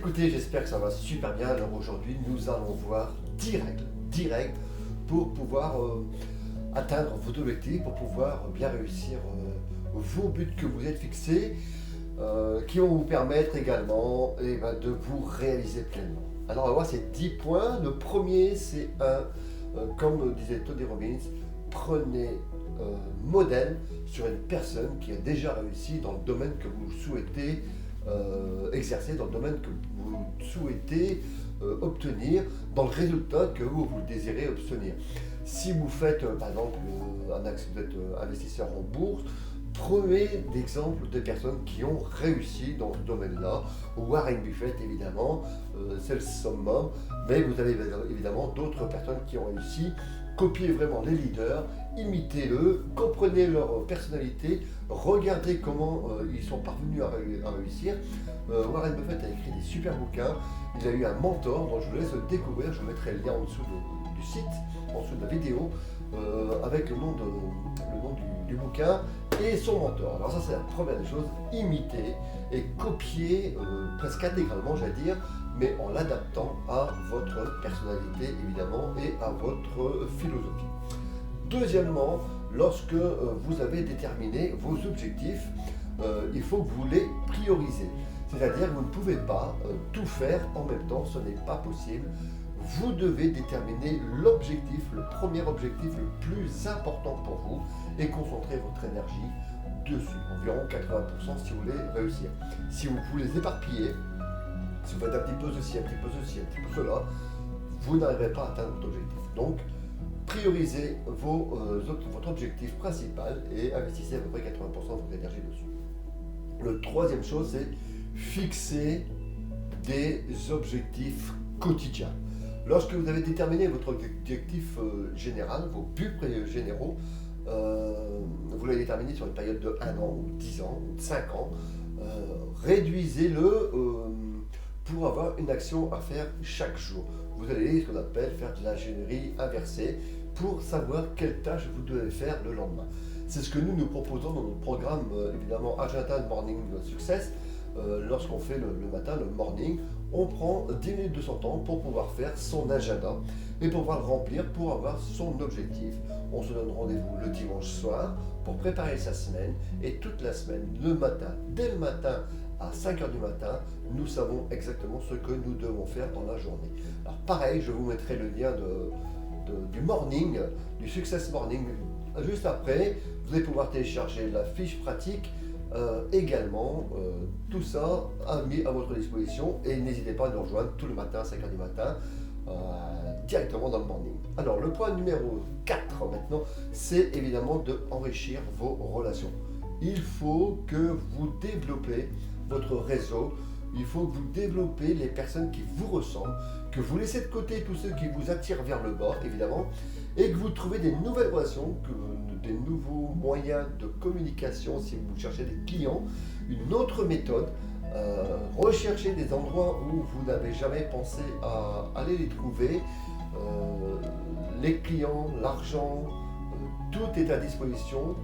Écoutez, j'espère que ça va super bien. Alors aujourd'hui, nous allons voir direct pour pouvoir atteindre vos objectifs, pour pouvoir bien réussir vos buts que vous êtes fixés, qui vont vous permettre également de vous réaliser pleinement. Alors on va voir ces 10 points. Le premier, c'est comme disait Tony Robbins, prenez modèle sur une personne qui a déjà réussi dans le domaine que vous souhaitez exercer, dans le domaine que vous souhaitez obtenir, dans le résultat que vous désirez obtenir. Si vous faites par exemple vous êtes investisseur en bourse, prenez d'exemples de personnes qui ont réussi dans ce domaine-là. Warren Buffett évidemment, c'est le summum, mais vous avez évidemment d'autres personnes qui ont réussi. Copiez vraiment les leaders, imitez-le, comprenez leur personnalité, regardez comment ils sont parvenus à réussir. Warren Buffett a écrit des super bouquins, il a eu un mentor dont je vous laisse le découvrir, je mettrai le lien en dessous du site, en dessous de la vidéo, avec le nom du bouquin et son mentor. Alors ça c'est la première des choses, imiter et copier presque intégralement, j'allais dire, mais en l'adaptant à votre personnalité évidemment et à votre philosophie. Deuxièmement, lorsque vous avez déterminé vos objectifs, il faut que vous les priorisez. C'est-à-dire que vous ne pouvez pas tout faire en même temps, ce n'est pas possible. Vous devez déterminer l'objectif, le premier objectif le plus important pour vous et concentrer votre énergie dessus, environ 80% si vous voulez réussir. Si vous voulez éparpiller, si vous faites un petit peu ceci, un petit peu ceci, un petit peu cela, vous n'arriverez pas à atteindre votre objectif. Donc, priorisez votre objectif principal et investissez à peu près 80% de votre énergie dessus. Le troisième chose, c'est fixer des objectifs quotidiens. Lorsque vous avez déterminé votre objectif général, vos buts généraux, vous l'avez déterminé sur une période de 1 an, ou 10 ans, ou 5 ans, réduisez-le pour avoir une action à faire chaque jour. Vous allez ce qu'on appelle faire de l'ingénierie inversée pour savoir quelle tâche vous devez faire le lendemain. C'est ce que nous proposons dans notre programme, évidemment, Agenda Morning Success. Lorsqu'on fait le matin, le morning, on prend 10 minutes de son temps pour pouvoir faire son agenda et pour pouvoir le remplir pour avoir son objectif. On se donne rendez-vous le dimanche soir pour préparer sa semaine et toute la semaine, le matin, dès le matin à 5h du matin, nous savons exactement ce que nous devons faire dans la journée. Alors pareil, je vous mettrai le lien du morning, du Success Morning juste après. Vous allez pouvoir télécharger la fiche pratique. Également, tout ça mis à votre disposition et n'hésitez pas à nous rejoindre tout le matin à 5h du matin directement dans le morning. Alors le point numéro 4 maintenant, c'est évidemment d'enrichir vos relations. Il faut que vous développez votre réseau, il faut que vous développez les personnes qui vous ressemblent, que vous laissez de côté tous ceux qui vous attirent vers le bas évidemment, et que vous trouvez des nouvelles relations, des nouveaux moyens de communication si vous cherchez des clients, une autre méthode, recherchez des endroits où vous n'avez jamais pensé à aller les trouver, les clients, l'argent, tout est à disposition.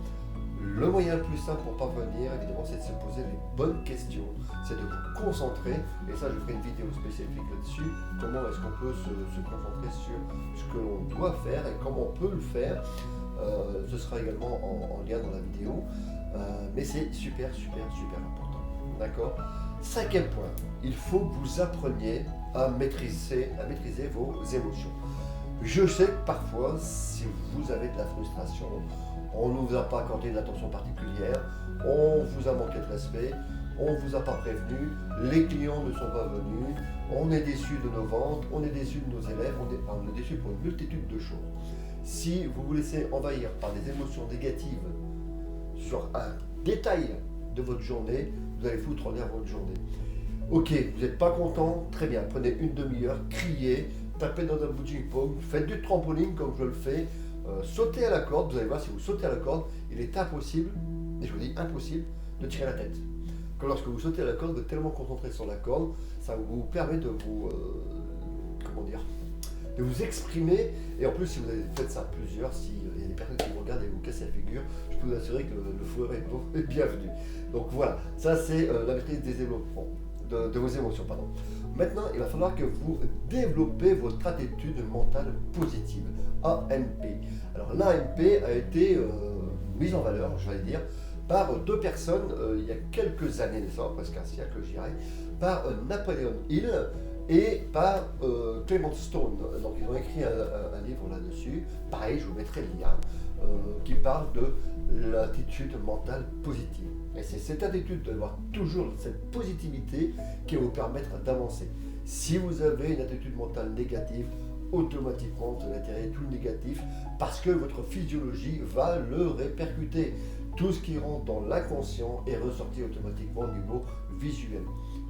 Le moyen le plus simple pour parvenir, évidemment, c'est de se poser les bonnes questions, c'est de vous concentrer, et ça je ferai une vidéo spécifique là-dessus, comment est-ce qu'on peut se concentrer sur ce que l'on doit faire et comment on peut le faire. Ce sera également en lien dans la vidéo, mais c'est super important. D'accord. Cinquième point, il faut que vous appreniez à maîtriser vos émotions. Je sais que parfois, si vous avez de la frustration, on ne vous a pas accordé une attention particulière, on vous a manqué de respect, on ne vous a pas prévenu, les clients ne sont pas venus, on est déçu de nos ventes, on est déçu de nos élèves, on est déçu pour une multitude de choses. Si vous vous laissez envahir par des émotions négatives sur un détail de votre journée, vous allez foutre en l'air votre journée. Ok, vous n'êtes pas content, très bien, prenez une demi-heure, criez, tapez dans un bout de ping-pong, faites du trampoline comme je le fais, sautez à la corde, vous allez voir si vous sautez à la corde, il est impossible, et je vous dis impossible, de tirer la tête. Quand lorsque vous sautez à la corde, vous êtes tellement concentré sur la corde, ça vous permet de vous, de vous exprimer, et en plus si vous avez fait ça à plusieurs, s'il y a des personnes qui vous regardent et vous cassent la figure, je peux vous assurer que le fou est bienvenu. Donc voilà, ça c'est la maîtrise des développements, de vos émotions, pardon. Maintenant, il va falloir que vous développez votre attitude mentale positive, AMP. Alors l'AMP a été mise en valeur, je vais dire, par deux personnes il y a quelques années de ça, presque un siècle je dirais, par Napoleon Hill et par Clement Stone. Donc ils ont écrit un livre là-dessus, pareil je vous mettrai le lien, qui parle de l'attitude mentale positive. Et c'est cette attitude d'avoir toujours cette positivité qui va vous permettre d'avancer. Si vous avez une attitude mentale négative, automatiquement vous allez attirer tout le négatif parce que votre physiologie va le répercuter. Tout ce qui rentre dans l'inconscient est ressorti automatiquement au niveau visuel.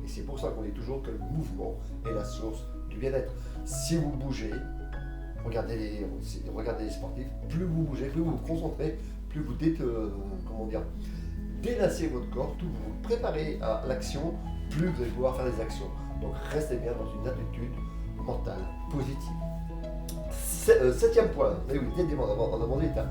Et c'est pour ça qu'on dit toujours que le mouvement est la source du bien-être. Si vous bougez, regardez les sportifs, plus vous bougez, plus vous vous concentrez, plus vous délassez votre corps, tout vous vous préparez à l'action, plus vous allez pouvoir faire des actions. Donc restez bien dans une attitude mentale positive. Septième point, mais oui, en avant d'état.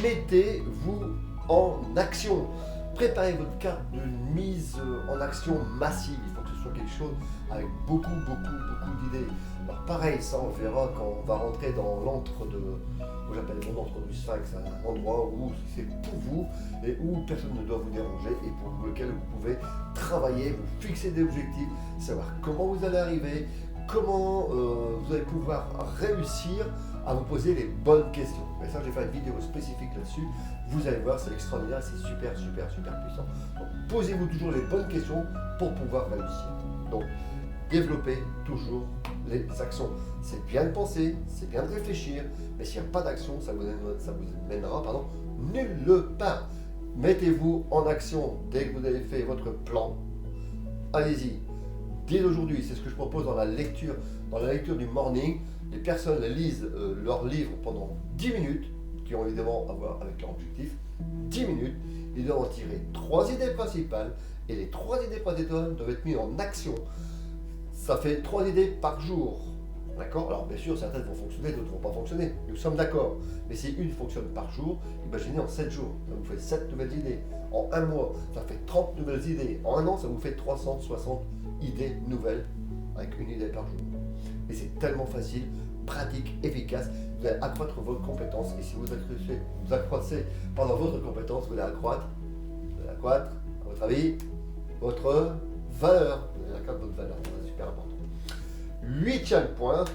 Mettez-vous en action. Préparez votre carte de mise en action massive. Il faut que ce soit quelque chose avec beaucoup d'idées. Alors pareil, ça on le verra quand on va rentrer dans l'antre j'appelle l'antre du Sphinx, un endroit où c'est pour vous et où personne ne doit vous déranger et pour lequel vous pouvez travailler, vous fixer des objectifs, savoir comment vous allez arriver, comment vous allez pouvoir réussir à vous poser les bonnes questions. Et ça, j'ai fait une vidéo spécifique là-dessus. Vous allez voir, c'est extraordinaire, c'est super puissant. Donc, posez-vous toujours les bonnes questions pour pouvoir réussir. Donc, développez toujours les actions. C'est bien de penser, c'est bien de réfléchir, mais s'il n'y a pas d'action, ça vous mènera nulle part. Mettez-vous en action dès que vous avez fait votre plan. Allez-y. Dès aujourd'hui, c'est ce que je propose dans la lecture du morning. Les personnes lisent leurs livres pendant 10 minutes, qui ont évidemment à voir avec leur objectif. 10 minutes, ils doivent en tirer 3 idées principales, et les 3 idées principales doivent être mises en action. Ça fait 3 idées par jour. D'accord? Alors bien sûr, certaines vont fonctionner, d'autres ne vont pas fonctionner. Nous sommes d'accord. Mais si une fonctionne par jour, imaginez en 7 jours, ça vous fait 7 nouvelles idées. En un mois, ça fait 30 nouvelles idées. En un an, ça vous fait 360 idées nouvelles avec une idée par jour. Et c'est tellement facile, pratique, efficace. Vous allez accroître votre compétence. Et si vous accroissez votre compétence, vous allez accroître, à votre avis, votre valeur. Vous allez accroître votre valeur. C'est super important. 8e point,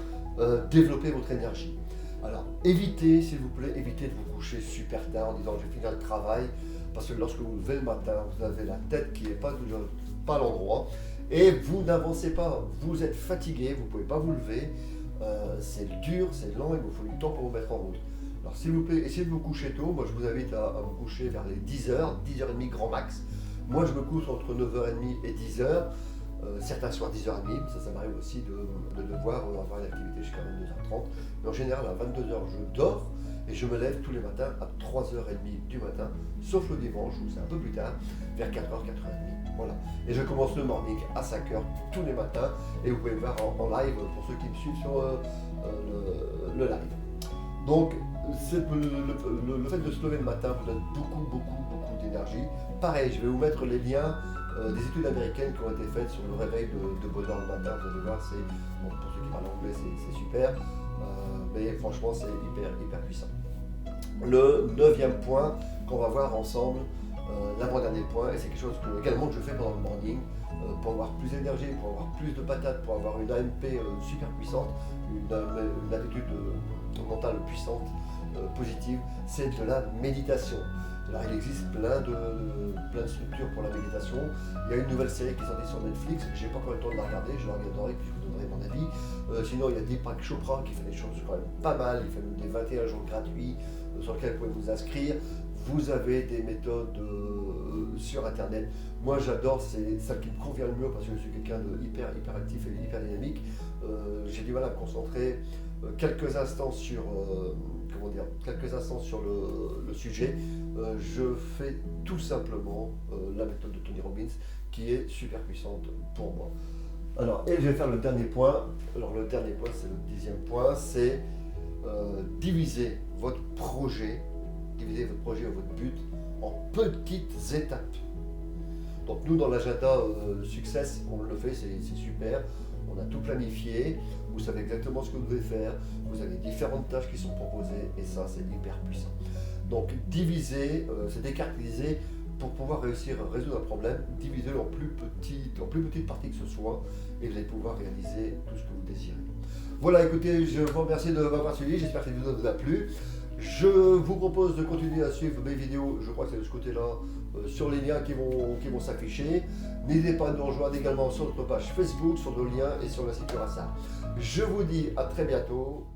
développer votre énergie. Alors, évitez, s'il vous plaît, évitez de vous coucher super tard en disant je vais finir le travail, parce que lorsque vous vous levez le matin, vous avez la tête qui n'est pas à l'endroit, et vous n'avancez pas, vous êtes fatigué, vous ne pouvez pas vous lever, c'est dur, c'est lent, il vous faut du temps pour vous mettre en route. Alors s'il vous plaît, essayez de vous coucher tôt. Moi je vous invite à vous coucher vers les 10h, 10h30 grand max. Moi je me couche entre 9h30 et 10h. Certains soirs 10h30, ça m'arrive aussi de devoir avoir une activité jusqu'à 22h30. Mais en général, à 22h, je dors et je me lève tous les matins à 3h30 du matin, sauf le dimanche où c'est un peu plus tard, vers 4h, 4h30. Voilà. Et je commence le morning à 5h tous les matins et vous pouvez me voir en live pour ceux qui me suivent sur le live. Donc, le fait de se lever le matin vous donne beaucoup d'énergie. Pareil, je vais vous mettre les liens des études américaines qui ont été faites sur le réveil de bonheur le matin. Vous allez voir, pour ceux qui parlent anglais, c'est super, mais franchement, c'est hyper puissant. Le 9e point qu'on va voir ensemble, l'avant-dernier point, et c'est quelque chose également que je fais pendant le morning, pour avoir plus d'énergie, pour avoir plus de patates, pour avoir une AMP super puissante, une attitude mentale puissante, positive, c'est de la méditation. Alors il existe plein de structures pour la méditation. Il y a une nouvelle série qui est sortie sur Netflix, j'ai pas encore eu le temps de la regarder, je la regarderai puis je vous donnerai mon avis. Sinon il y a Deepak Chopra qui fait des choses quand même pas mal, il fait même des 21 jours gratuits sur lesquels vous pouvez vous inscrire. Vous avez des méthodes sur internet. Moi j'adore, c'est celle qui me convient le mieux parce que je suis quelqu'un de hyper actif et hyper dynamique. J'ai du mal à me concentrer quelques instants sur le sujet. Je fais tout simplement la méthode de Tony Robbins qui est super puissante pour moi. Alors, et je vais faire le dernier point. Alors le dernier point, c'est le 10e point, c'est diviser votre projet ou votre but en petites étapes. Donc nous dans l'agenda Success, on le fait, c'est super. On a tout planifié, vous savez exactement ce que vous devez faire, vous avez différentes tâches qui sont proposées et ça c'est hyper puissant. Donc diviser, c'est décartiliser pour pouvoir réussir à résoudre un problème, divisez-le en plus petites parties que ce soit et vous allez pouvoir réaliser tout ce que vous désirez. Voilà, écoutez, je vous remercie de m'avoir suivi, j'espère que cette vidéo vous a plu. Je vous propose de continuer à suivre mes vidéos, je crois que c'est de ce côté-là, sur les liens qui vont s'afficher. N'hésitez pas à nous rejoindre également sur notre page Facebook, sur nos liens et sur le site Curaçao. Je vous dis à très bientôt.